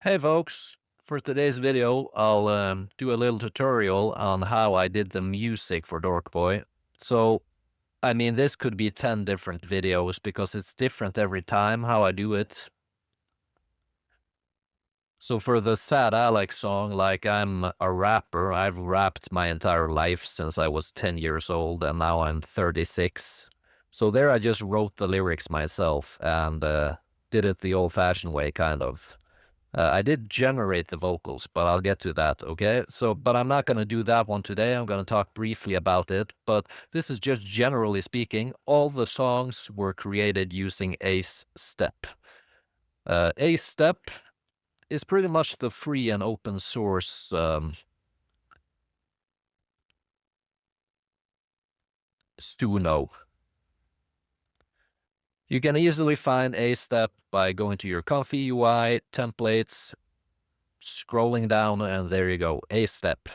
Hey folks, for today's video, I'll do a little tutorial on how I did the music for Dork Boy. So, I mean, this could be 10 different videos because it's different every time how I do it. So for the Sad Alex song, like I'm a rapper, I've rapped my entire life since I was 10 years old and now I'm 36. So there I just wrote the lyrics myself and did it the old-fashioned way, kind of. I did generate the vocals, but I'll get to that, okay? So, but I'm not going to do that one today. I'm going to talk briefly about it, but this is just generally speaking. All the songs were created using Ace Step. Ace Step is pretty much the free and open source Suno. You can easily find Ace Step by going to your ComfyUI, templates, scrolling down, and there you go, Ace Step.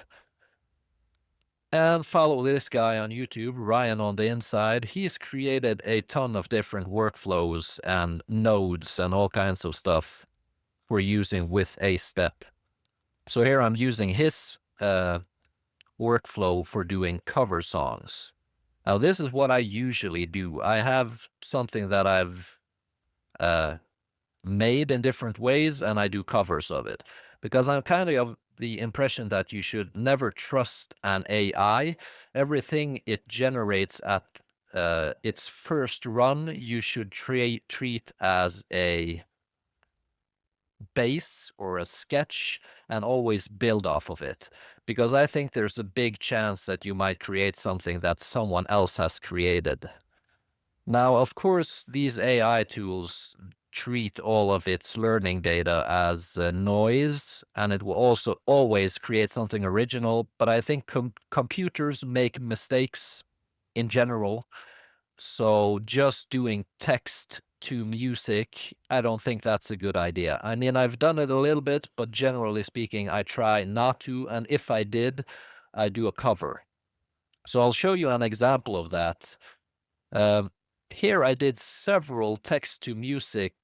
And follow this guy on YouTube, Ryan on the Inside. He's created a ton of different workflows and nodes and all kinds of stuff for using with Ace Step. So here I'm using his workflow for doing cover songs. Now this is what I usually do. I have something that I've made in different ways and I do covers of it. Because I'm kind of the impression that you should never trust an AI. Everything it generates at its first run, you should treat as a base or a sketch and always build off of it. Because I think there's a big chance that you might create something that someone else has created. Now, of course, these AI tools treat all of its learning data as noise, and it will also always create something original. But I think computers make mistakes in general. So just doing text to music, I don't think that's a good idea. I mean, I've done it a little bit, but generally speaking, I try not to. And if I did, I do a cover. So I'll show you an example of that. Here I did several text-to-music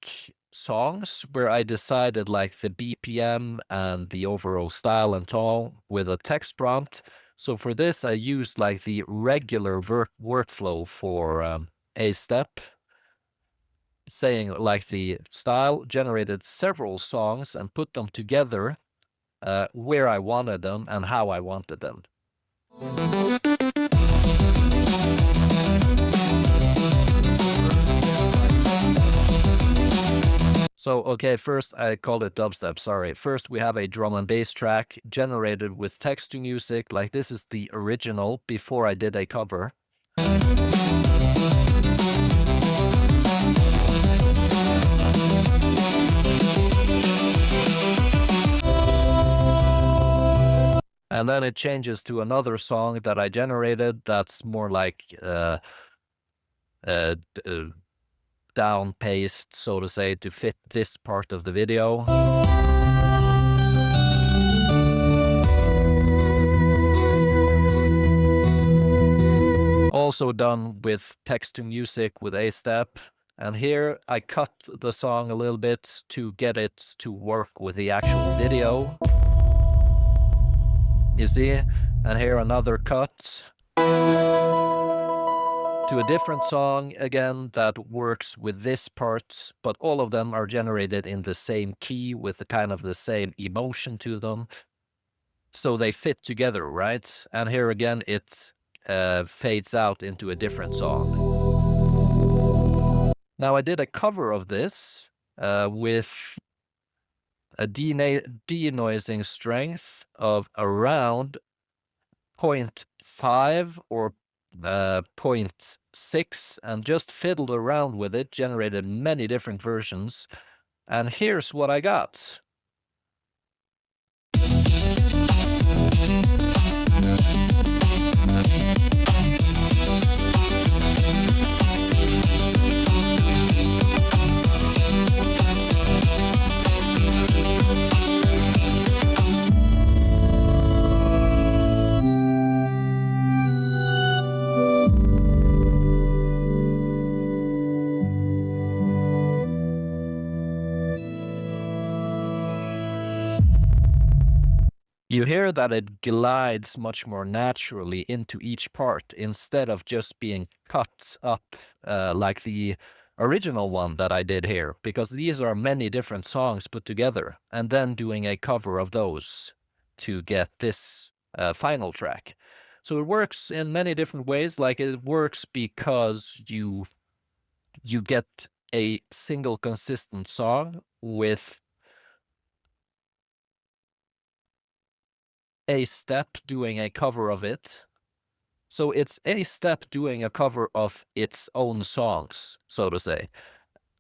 songs where I decided like the BPM and the overall style and tone with a text prompt. So for this, I used like the regular workflow for Ace Step, saying like the style, generated several songs and put them together where I wanted them and how I wanted them. So, okay, first I called it dubstep, sorry. First we have a drum and bass track generated with text to music, like this is the original before I did a cover. And then it changes to another song that I generated that's more like down-paced, so to say, to fit this part of the video. Also done with text to music with Ace Step. And here I cut the song a little bit to get it to work with the actual video. You see? And here another cut to a different song, again, that works with this part, but all of them are generated in the same key with the kind of the same emotion to them. So they fit together, right? And here again, it fades out into a different song. Now I did a cover of this with a denoising strength of around 0.5 or 0.6 and just fiddled around with it, generated many different versions, and here's what I got. You hear that it glides much more naturally into each part instead of just being cut up like the original one that I did here, because these are many different songs put together and then doing a cover of those to get this final track. So it works in many different ways. Like it works because you get a single consistent song with a step doing a cover of it. So it's a step doing a cover of its own songs, so to say.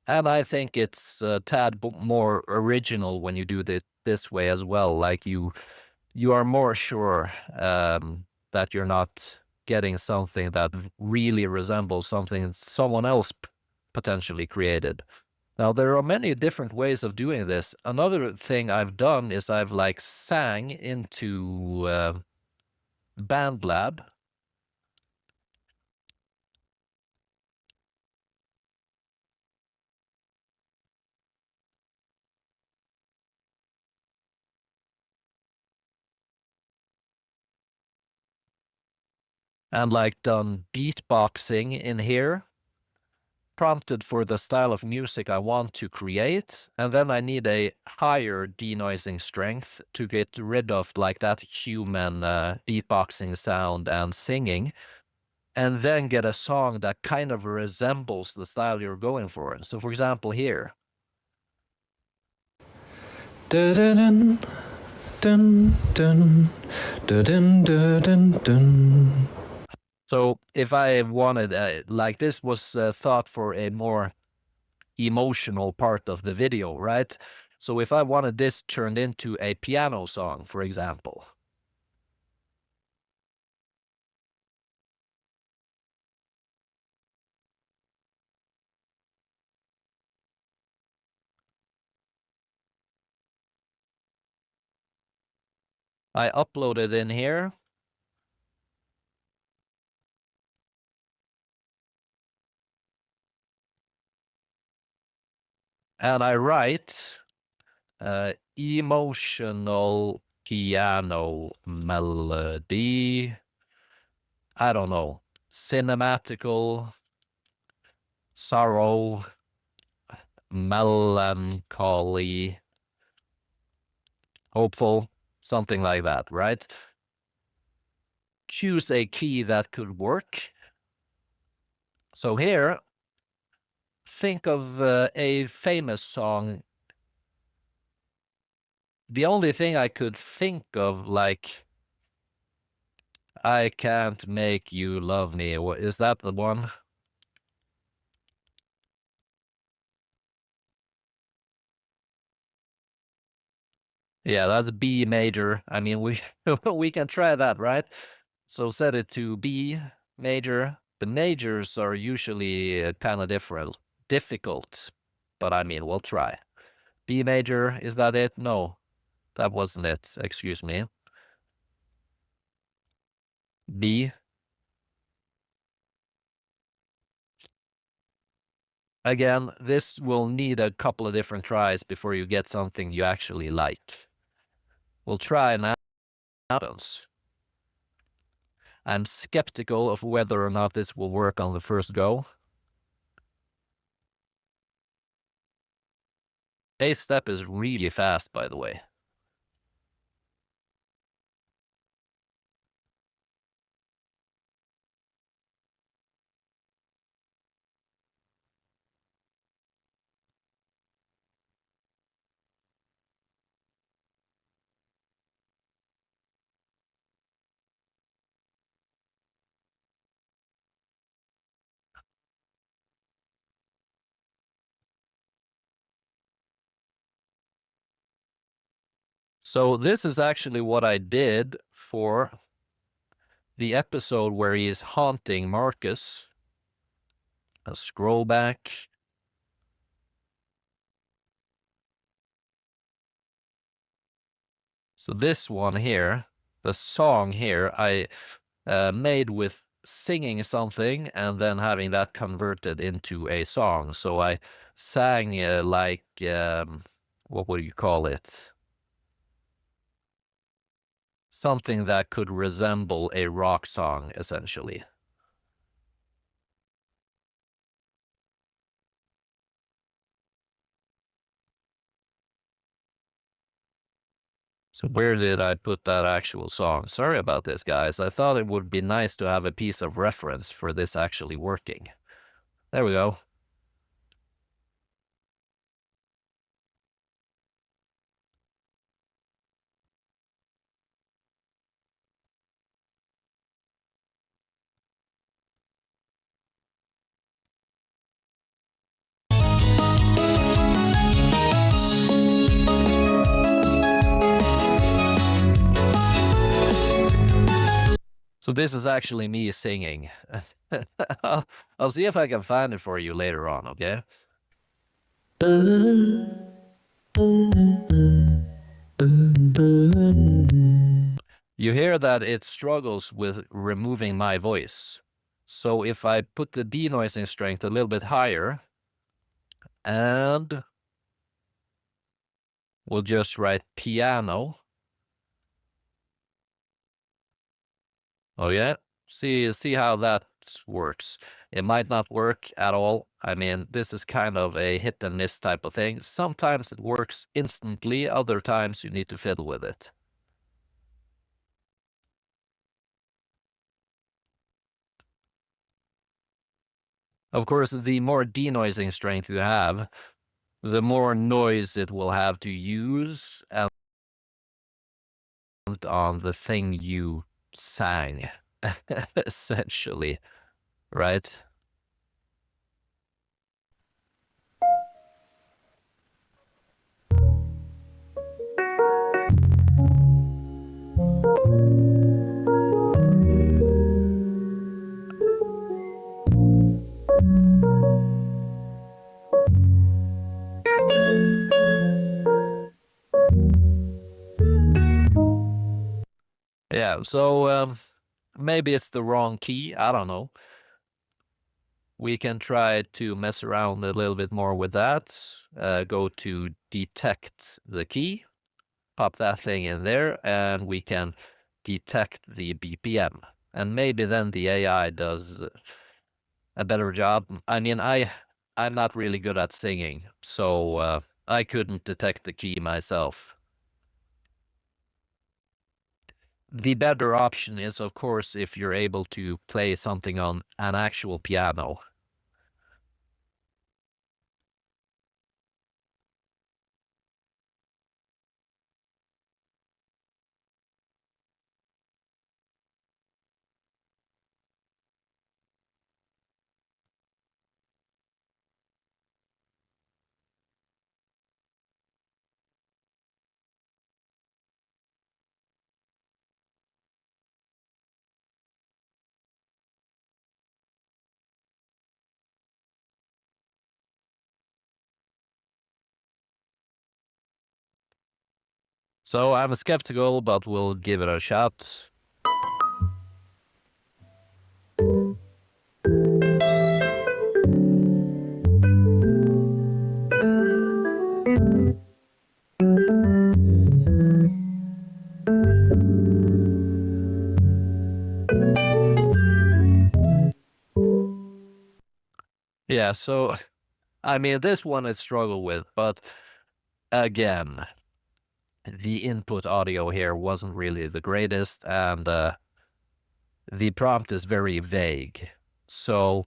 And I think it's a tad more original when you do it this way as well. Like you are more sure that you're not getting something that really resembles something someone else potentially created. Now, there are many different ways of doing this. Another thing I've done is I've like sang into BandLab. And like done beatboxing in here, prompted for the style of music I want to create, and then I need a higher denoising strength to get rid of like that human beatboxing sound and singing, and then get a song that kind of resembles the style you're going for. So for example here. Dun, dun, dun, dun, dun, dun, dun. So if I wanted, like this was thought for a more emotional part of the video, right? So if I wanted this turned into a piano song, for example. I upload it in here. And I write emotional piano melody. I don't know. Cinematical, sorrow, melancholy, hopeful, something like that, right? Choose a key that could work. So here, think of a famous song. The only thing I could think of, like, I can't make you love me. Is that the one? Yeah, that's B major. I mean, we we can try that, right? So set it to B major. The majors are usually kind of difficult, but I mean, we'll try. B major, is that it? No, that wasn't it. Excuse me. B. Again, this will need a couple of different tries before you get something you actually like. We'll try now. I'm skeptical of whether or not this will work on the first go. A step is really fast, by the way. So this is actually what I did for the episode where he is haunting Marcus. I'll scroll back. So this one here, the song here, I made with singing something and then having that converted into a song. So I sang like, what would you call it? something that could resemble a rock song, essentially. So where did I put that actual song? Sorry about this, guys. I thought it would be nice to have a piece of reference for this actually working. There we go. So this is actually me singing. I'll see if I can find it for you later on, okay? You hear that it struggles with removing my voice. So if I put the denoising strength a little bit higher, and we'll just write piano. Oh yeah, see how that works. It might not work at all. I mean, this is kind of a hit and miss type of thing. Sometimes it works instantly, other times you need to fiddle with it. Of course, the more denoising strength you have, the more noise it will have to use and on the thing you sang, essentially, right? Yeah, so maybe it's the wrong key. I don't know. We can try to mess around a little bit more with that. Go to detect the key, pop that thing in there, and we can detect the BPM. And maybe then the AI does a better job. I mean, I'm not really good at singing, so I couldn't detect the key myself. The better option is, of course, if you're able to play something on an actual piano. So I'm skeptical, but we'll give it a shot. Yeah, so I mean, this one I struggle with, but again, the input audio here wasn't really the greatest, and the prompt is very vague. So,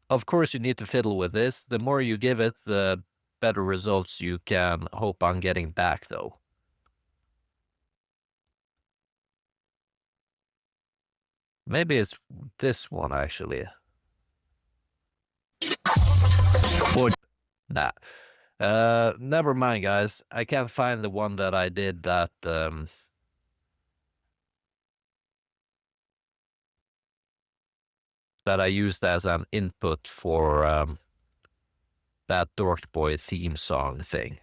of course, you need to fiddle with this. The more you give it, the better results you can hope on getting back, though. Maybe it's this one, actually. Or, nah. Never mind, guys. I can't find the one that I did that that I used as an input for that Dork Boy theme song thing.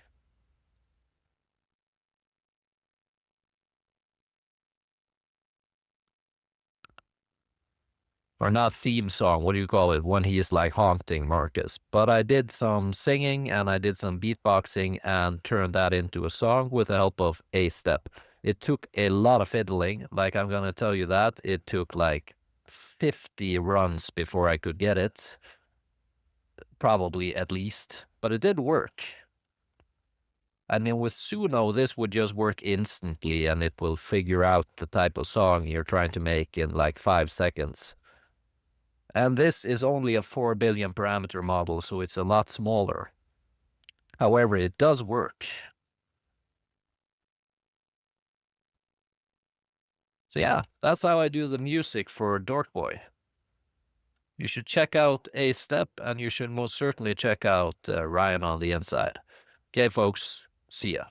Or not theme song, what do you call it, when he is like haunting Marcus. But I did some singing and I did some beatboxing and turned that into a song with the help of A Step. It took a lot of fiddling. Like, I'm gonna tell you that. It took like 50 runs before I could get it. Probably at least. But it did work. I mean, with Suno, this would just work instantly and it will figure out the type of song you're trying to make in like 5 seconds. And this is only a 4 billion parameter model, so it's a lot smaller. However, it does work. So yeah, that's how I do the music for Dork Boy. You should check out A Step, and you should most certainly check out Ryan on the Inside. Okay, folks, see ya.